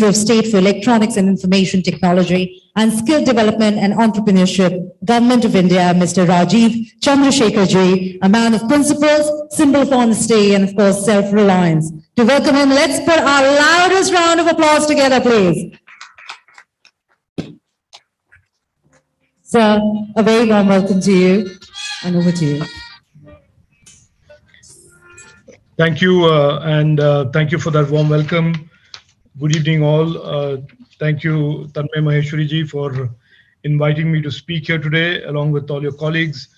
of State for Electronics and Information Technology and Skill Development and Entrepreneurship, Government of India, Mr. Rajiv Chandrasekharji, a man of principles, symbol of honesty, and of course, self-reliance. To welcome him, let's put our loudest round of applause together, please. Sir, a very warm welcome to you, and over to you. Thank you, and thank you for that warm welcome. Good evening, all. Thank you, Tanmay Maheshwari ji, for inviting me to speak here today, along with all your colleagues.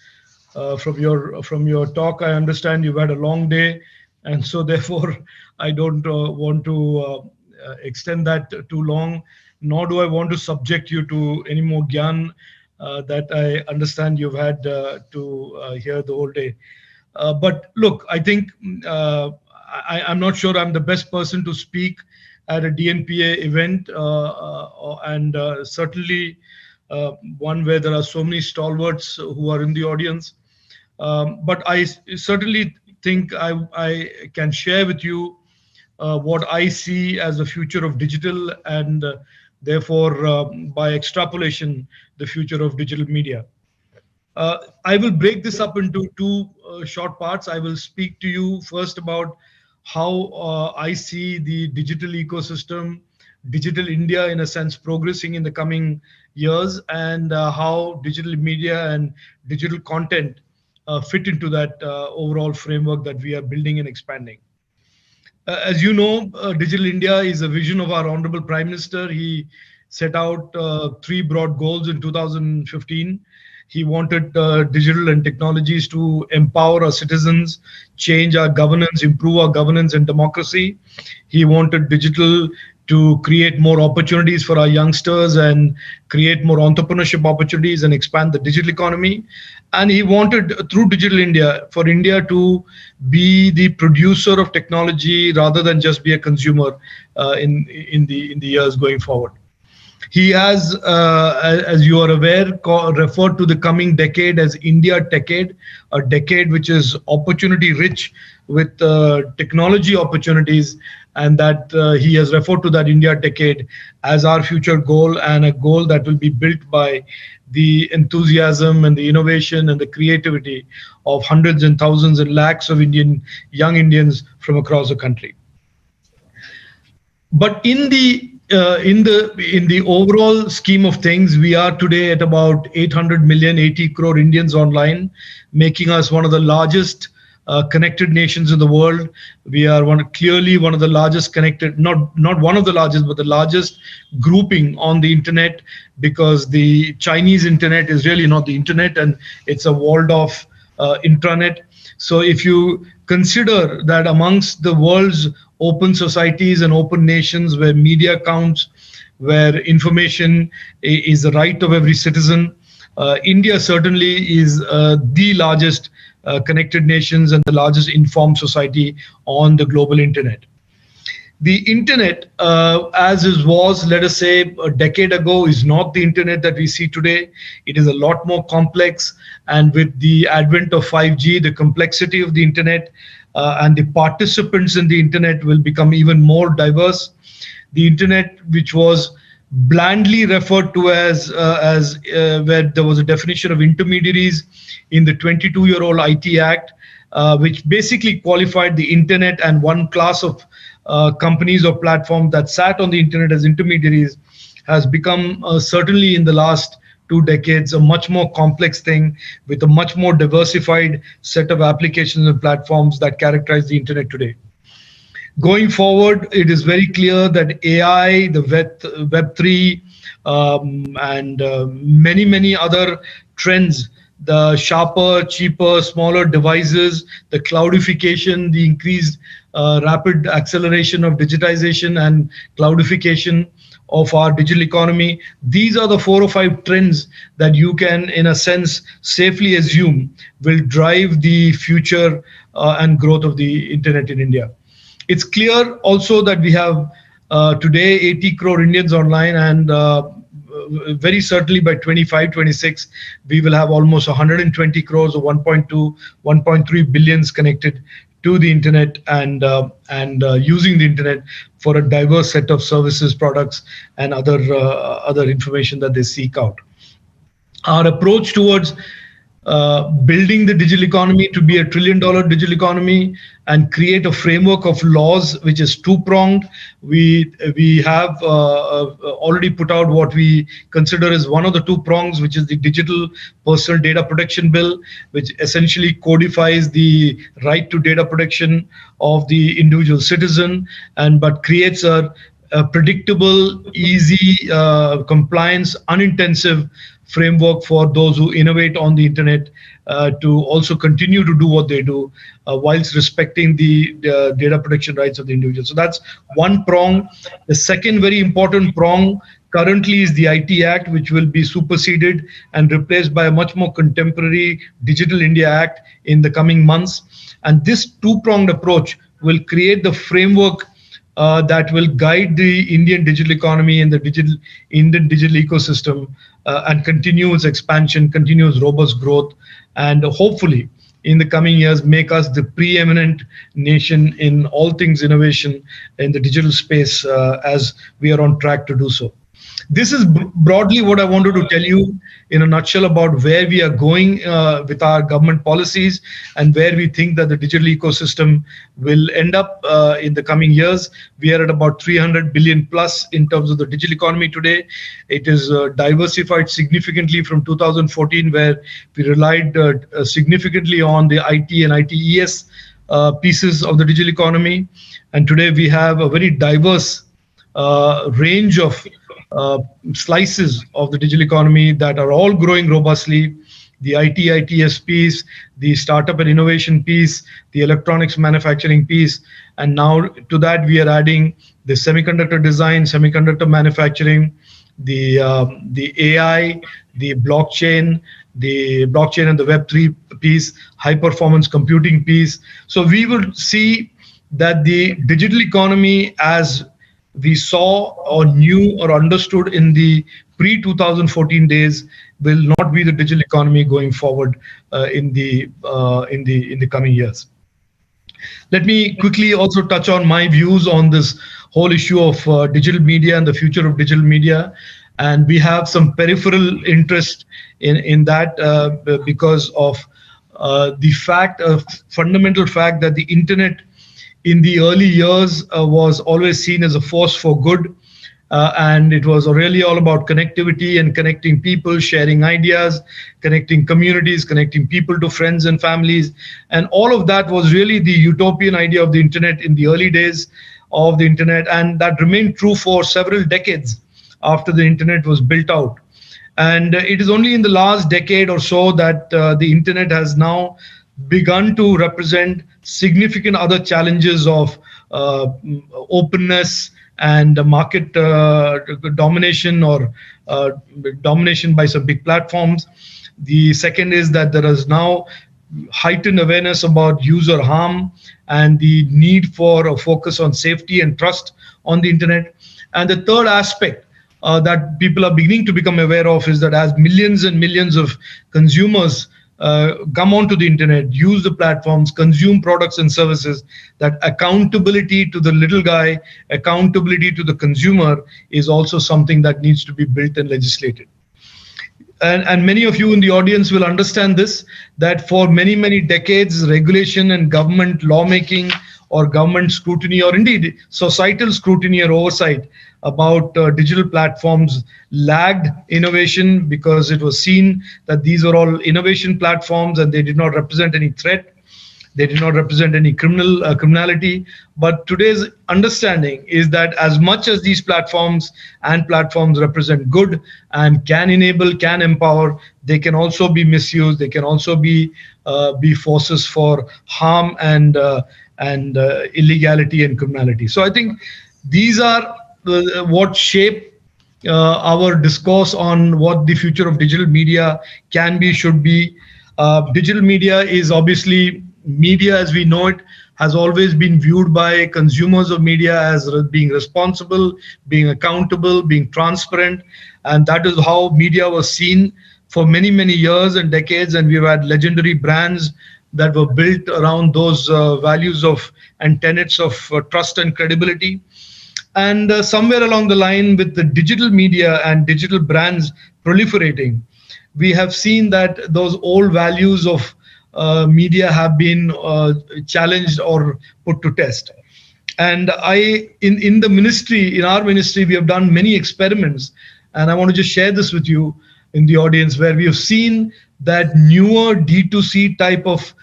From your talk, I understand you've had a long day, and so therefore I don't want to extend that too long, nor do I want to subject you to any more gyan that I understand you've had to hear the whole day. But look, I think I'm not sure I'm the best person to speak at a Dnpa event, and certainly one where there are so many stalwarts who are in the audience. But I certainly think I can share with you what I see as the future of digital, and therefore, by extrapolation, the future of digital media. I will break this up into two short parts. I will speak to you first about how I see the digital ecosystem, digital India in a sense, progressing in the coming years, and how digital media and digital content fit into that overall framework that we are building and expanding. As you know, Digital India is a vision of our Honorable Prime Minister. He set out three broad goals in 2015. He wanted digital and technologies to empower our citizens, change our governance, improve our governance and democracy. He wanted digital to create more opportunities for our youngsters and create more entrepreneurship opportunities and expand the digital economy. And he wanted, through Digital India, for India to be the producer of technology rather than just be a consumer in the years going forward. He has, as you are aware, referred to the coming decade as India Decade, a decade which is opportunity rich with technology opportunities, and that he has referred to that India Decade as our future goal, and a goal that will be built by the enthusiasm and the innovation and the creativity of hundreds and thousands and lakhs of young Indians from across the country. But in the overall scheme of things, we are today at about 800 million, 80 crore Indians online, making us one of the largest connected nations in the world. We are clearly one of the largest connected, not one of the largest, but the largest grouping on the internet, because the Chinese internet is really not the internet, and it's a walled off intranet. So if you consider that amongst the world's open societies and open nations where media counts, where information is the right of every citizen, India certainly is the largest connected nations and the largest informed society on the global internet. The internet, as it was, let us say, a decade ago, is not the internet that we see today. It is a lot more complex, and with the advent of 5G, the complexity of the internet and the participants in the internet will become even more diverse. The internet, which was blandly referred to as where there was a definition of intermediaries in the 22-year-old IT Act, which basically qualified the internet and one class of companies or platforms that sat on the internet as intermediaries, has become certainly in the last 2 decades a much more complex thing, with a much more diversified set of applications and platforms that characterize the internet today. Going forward, it is very clear that AI, the Web3, and many other trends, the sharper, cheaper, smaller devices, the cloudification, the increased rapid acceleration of digitization and cloudification of our digital economy. These are the 4 or 5 trends that you can, in a sense, safely assume will drive the future and growth of the internet in India. It's clear also that we have today 80 crore Indians online, and very certainly by 25, 26, we will have almost 120 crores or 1.2, 1.3 billions connected to the internet and using the internet for a diverse set of services, products, and other information that they seek out. Our approach towards building the digital economy to be a $1 trillion digital economy and create a framework of laws which is two-pronged. We have already put out what we consider as one of the two prongs, which is the Digital Personal Data Protection Bill, which essentially codifies the right to data protection of the individual citizen, but creates a predictable, easy, compliance, unintensive framework for those who innovate on the internet to also continue to do what they do whilst respecting the data protection rights of the individual. So that's one prong. The second very important prong currently is the IT Act, which will be superseded and replaced by a much more contemporary Digital India Act in the coming months. And this two-pronged approach will create the framework that will guide the Indian digital economy and the Indian digital ecosystem and continue its expansion, continue its robust growth, and hopefully in the coming years make us the preeminent nation in all things innovation in the digital space as we are on track to do so. This is broadly what I wanted to tell you in a nutshell about where we are going with our government policies and where we think that the digital ecosystem will end up in the coming years. We are at about 300 billion plus in terms of the digital economy today. It is diversified significantly from 2014, where we relied significantly on the IT and ITES pieces of the digital economy. And today we have a very diverse range of slices of the digital economy that are all growing robustly. The IT, ITS piece, the startup and innovation piece, the electronics manufacturing piece, and now to that we are adding the semiconductor design, semiconductor manufacturing, the AI, the blockchain and the Web3 piece, high performance computing piece. So we will see that the digital economy, as we saw or knew or understood in the pre-2014 days, will not be the digital economy going forward in the coming years. Let me quickly also touch on my views on this whole issue of digital media and the future of digital media. And we have some peripheral interest in that because of the fundamental fact that the internet in the early years was always seen as a force for good. And it was really all about connectivity and connecting people, sharing ideas, connecting communities, connecting people to friends and families. And all of that was really the utopian idea of the internet in the early days of the internet. And that remained true for several decades after the internet was built out. And it is only in the last decade or so that the internet has now begun to represent significant other challenges of openness and market domination or domination by some big platforms. The second is that there is now heightened awareness about user harm and the need for a focus on safety and trust on the internet. And the third aspect that people are beginning to become aware of is that as millions and millions of consumers come onto the internet, use the platforms, consume products and services, that accountability to the little guy, accountability to the consumer is also something that needs to be built and legislated. And many of you in the audience will understand this, that for many, many decades, regulation and government lawmaking or government scrutiny or indeed societal scrutiny or oversight about digital platforms lagged innovation because it was seen that these are all innovation platforms and they did not represent any threat. They did not represent any criminality. But today's understanding is that as much as these platforms represent good and can enable, can empower, they can also be misused. They can also be forces for harm and illegality and criminality. So I think these are what shape our discourse on what the future of digital media can be, should be. Digital media is obviously, media as we know it has always been viewed by consumers of media as being responsible, being accountable, being transparent. And that is how media was seen for many, many years and decades. And we've had legendary brands that were built around those values of and tenets of trust and credibility. And somewhere along the line, with the digital media and digital brands proliferating, we have seen that those old values of media have been challenged or put to test. And in the ministry, in our ministry, we have done many experiments, and I want to just share this with you in the audience, where we have seen that newer D2C type of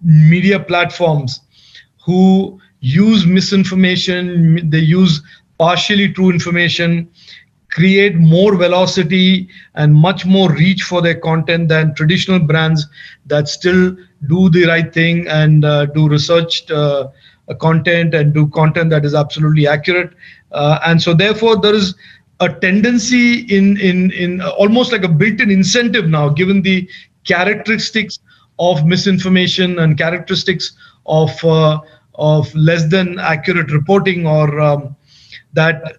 media platforms who use misinformation, they use partially true information, create more velocity and much more reach for their content than traditional brands that still do the right thing and do researched content and do content that is absolutely accurate. And so therefore there is a tendency in almost like a built-in incentive now, given the characteristics of misinformation and characteristics of less than accurate reporting, or that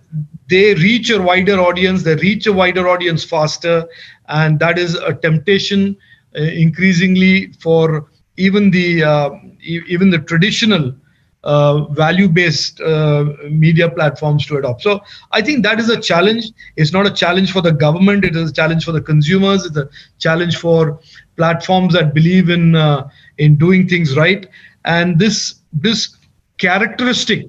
they reach a wider audience, faster, and that is a temptation increasingly for even the traditional value-based media platforms to adopt. So I think that is a challenge. It's not a challenge for the government, it is a challenge for the consumers, it's a challenge for platforms that believe in doing things right. And this characteristic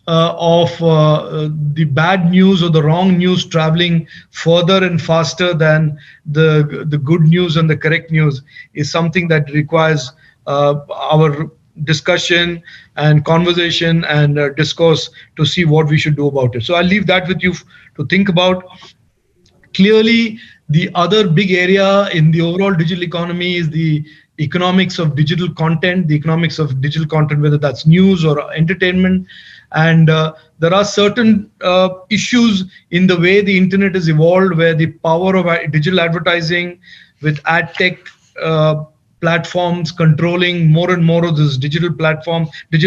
of the bad news or the wrong news traveling further and faster than the good news and the correct news is something that requires our discussion and conversation and discourse to see what we should do about it. So I'll leave that with you to think about. Clearly, the other big area in the overall digital economy is the economics of digital content, whether that's news or entertainment. And there are certain issues in the way the internet has evolved, where the power of digital advertising with ad tech platforms controlling more and more of this digital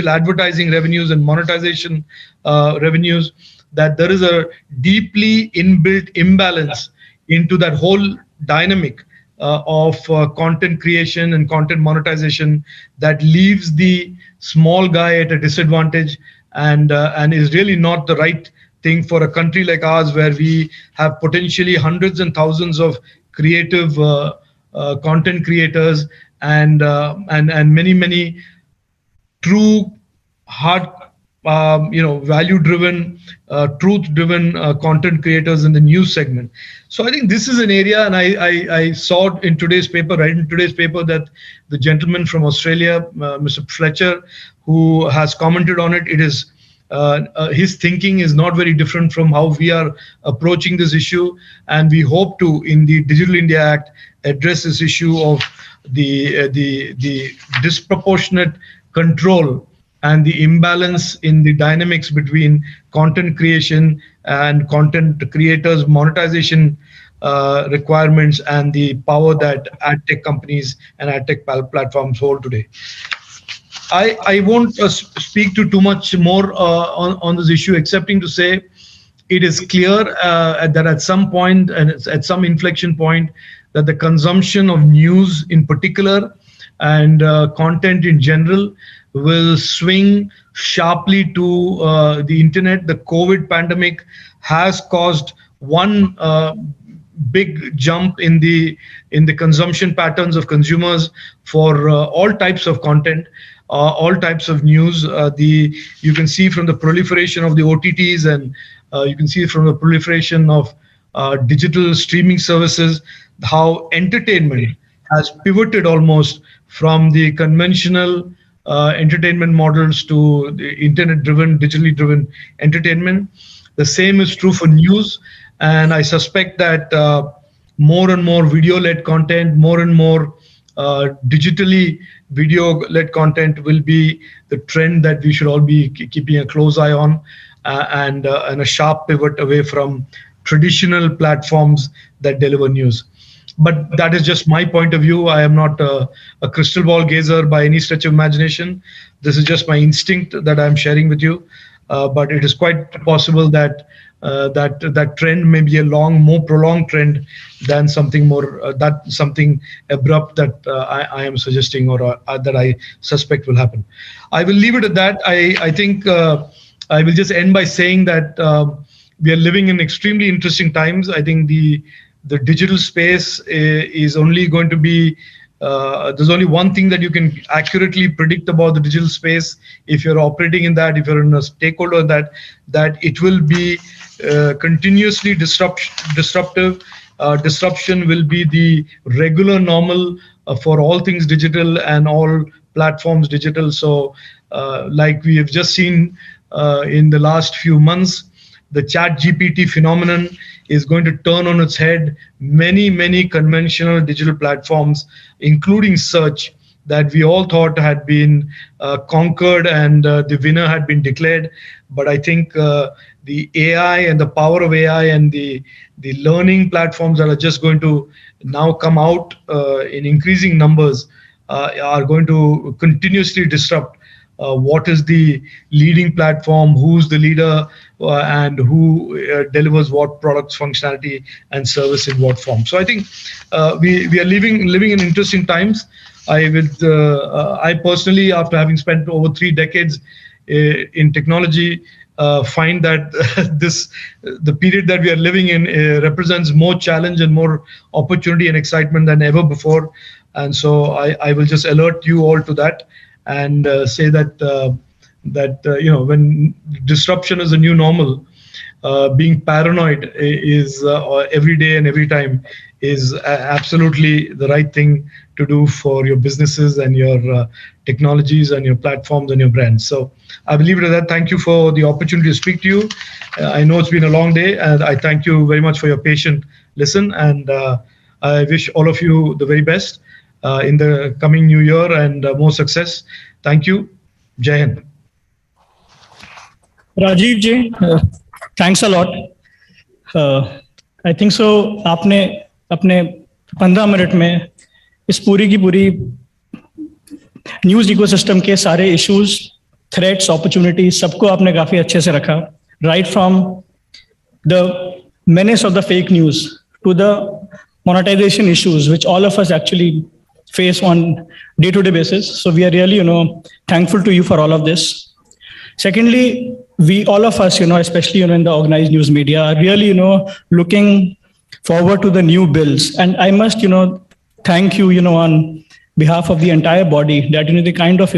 advertising revenues and monetization revenues, that there is a deeply inbuilt imbalance into that whole dynamic of content creation and content monetization that leaves the small guy at a disadvantage, and is really not the right thing for a country like ours, where we have potentially hundreds and thousands of creative content creators and many true hard value-driven, truth-driven content creators in the news segment. So I think this is an area, and I saw in today's paper, that the gentleman from Australia, Mr. Fletcher, who has commented on it, it is his thinking is not very different from how we are approaching this issue, and we hope to, in the Digital India Act, address this issue of the disproportionate control and the imbalance in the dynamics between content creation and content creators' monetization requirements and the power that ad tech companies and ad tech platforms hold today. I won't speak to too much more on this issue, excepting to say it is clear that at some point and at some inflection point, that the consumption of news in particular and content in general will swing sharply to the internet. The COVID pandemic has caused one big jump in the consumption patterns of consumers for all types of content, all types of news. You can see from the proliferation of the OTTs, and you can see from the proliferation of digital streaming services, how entertainment has pivoted almost from the conventional entertainment models to the internet-driven, digitally-driven entertainment. The same is true for news, and I suspect that more and more video-led content, more and more digitally video-led content will be the trend that we should all be keeping a close eye on, and a sharp pivot away from traditional platforms that deliver news. But that is just my point of view. I am not a crystal ball gazer by any stretch of imagination. This is just my instinct that I'm sharing with you. but it is quite possible that that trend may be a more prolonged trend than something more something abrupt that I am suggesting, or that I suspect will happen. I will leave it at that. I think I will just end by saying that we are living in extremely interesting times. I think the digital space is only going to be there's only one thing that you can accurately predict about the digital space if you're operating in that, if you're in a stakeholder in that it will be continuously disruptive. Disruption will be the regular normal for all things digital and all platforms digital. So like we have just seen in the last few months, the ChatGPT phenomenon is going to turn on its head many conventional digital platforms, including search, that we all thought had been conquered and the winner had been declared. But I think the AI and the power of AI and the learning platforms that are just going to now come out in increasing numbers are going to continuously disrupt what is the leading platform, who's the leader, and who delivers what products, functionality, and service in what form. So I think we are living in interesting times. I personally, after having spent over 3 decades in technology, find that the period that we are living in represents more challenge and more opportunity and excitement than ever before. And so I will just alert you all to that, and say that when disruption is a new normal, being paranoid is every day and every time is absolutely the right thing to do for your businesses and your technologies and your platforms and your brands. So I will leave it at that. Thank you for the opportunity to speak to you. I know it's been a long day, and I thank you very much for your patient listen, and I wish all of you the very best in the coming new year and more success. Thank you. Jai Hind. Rajiv ji, thanks a lot. I think so. आपने अपने 15 minute में इस पूरी की पूरी news ecosystem के सारे issues, threats, opportunities सबको आपने काफी अच्छे से रखा. Right from the menace of the fake news to the monetization issues, which all of us actually face on day-to-day basis. So we are really, thankful to you for all of this. Secondly, we, all of us, especially, in the organized news media, are really, looking forward to the new bills. And I must, thank you, on behalf of the entire body that, the kind of,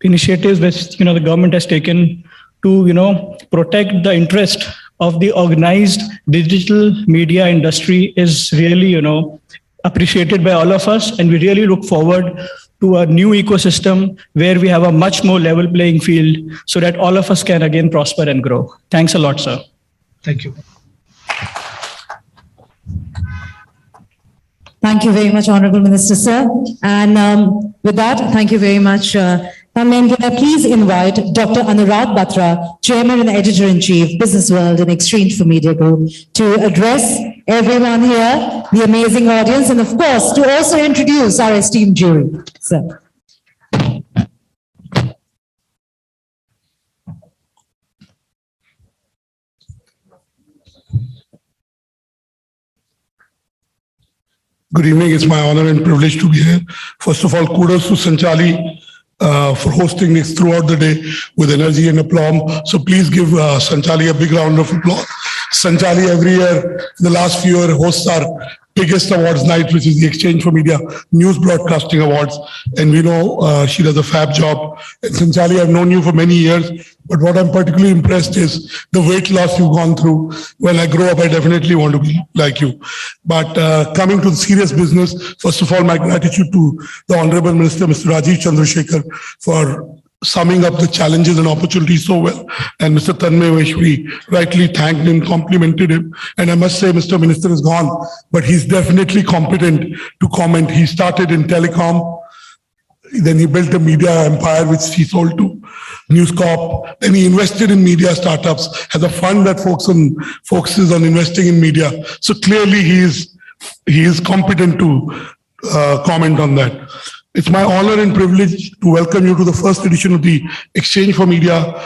initiatives which, the government has taken to, protect the interest of the organized digital media industry is really, appreciated by all of us. And we really look forward to a new ecosystem where we have a much more level playing field so that all of us can again prosper and grow. Thanks a lot, sir. Thank you. Thank you very much, Honorable Minister, sir. And with that, thank you very much. Can I please invite Dr. Anurag Batra, Chairman and Editor-in-Chief, Business World and Exchange for Media Group, to address everyone here, the amazing audience, and of course, to also introduce our esteemed jury. Sir. Good evening. It's my honor and privilege to be here. First of all, kudos to Sanchali for hosting this throughout the day with energy and aplomb. So please give Sanchali a big round of applause. Sanchali every year, the last few years, hosts our biggest awards night, which is the Exchange for Media News Broadcasting Awards. And we know she does a fab job. And Sanchali, I've known you for many years, but what I'm particularly impressed is the weight loss you've gone through. When I grow up, I definitely want to be like you. But coming to the serious business, first of all, my gratitude to the Honorable Minister, Mr. Rajiv Chandrasekhar, for summing up the challenges and opportunities so well. And Mr. Tanmay Maheshwari rightly thanked him, complimented him. And I must say, Mr. Minister is gone, but he's definitely competent to comment. He started in telecom, then he built a media empire, which he sold to News Corp. Then he invested in media startups, has a fund that focuses on investing in media. So clearly he is competent to comment on that. It's my honor and privilege to welcome you to the first edition of the Exchange for Media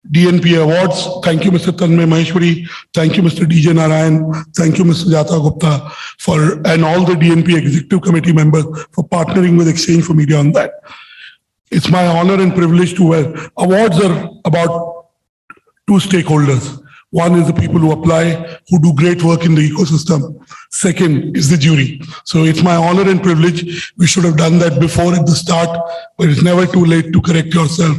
DNPA Awards. Thank you, Mr. Tanmay Maheshwari. Thank you, Mr. DJ Narayan. Thank you, Mr. Jata Gupta, and all the DNPA Executive Committee members for partnering with Exchange for Media on that. It's my honor and privilege to wear. Awards are about two stakeholders. One is the people who apply, who do great work in the ecosystem. Second is the jury. So it's my honor and privilege. We should have done that before at the start, but it's never too late to correct yourself.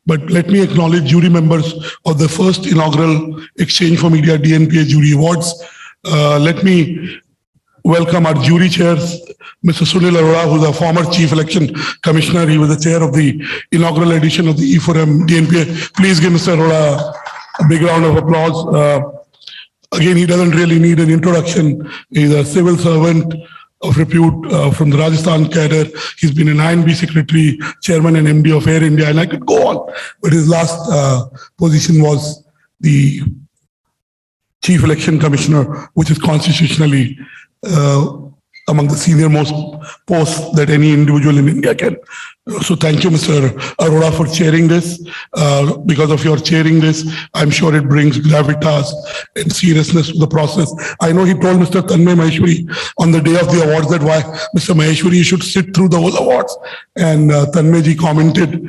But let me acknowledge jury members of the first inaugural Exchange for Media DNPA Jury Awards. Let me welcome our jury chairs, Mr. Sunil Arora, who's a former Chief Election Commissioner. He was the chair of the inaugural edition of the E4M DNPA. Please give Mr. Arora a big round of applause. Again, he doesn't really need an introduction. He's a civil servant of repute from the Rajasthan cadre. He's been an INB secretary, chairman and MD of Air India, and I could go on. But his last position was the Chief Election Commissioner, which is constitutionally among the senior-most posts that any individual in India can. So thank you, Mr. Arora, for chairing this. Because of your chairing this, I'm sure it brings gravitas and seriousness to the process. I know he told Mr. Tanmay Maheshwari on the day of the awards that why Mr. Maheshwari should sit through the whole awards. And Tanmay ji commented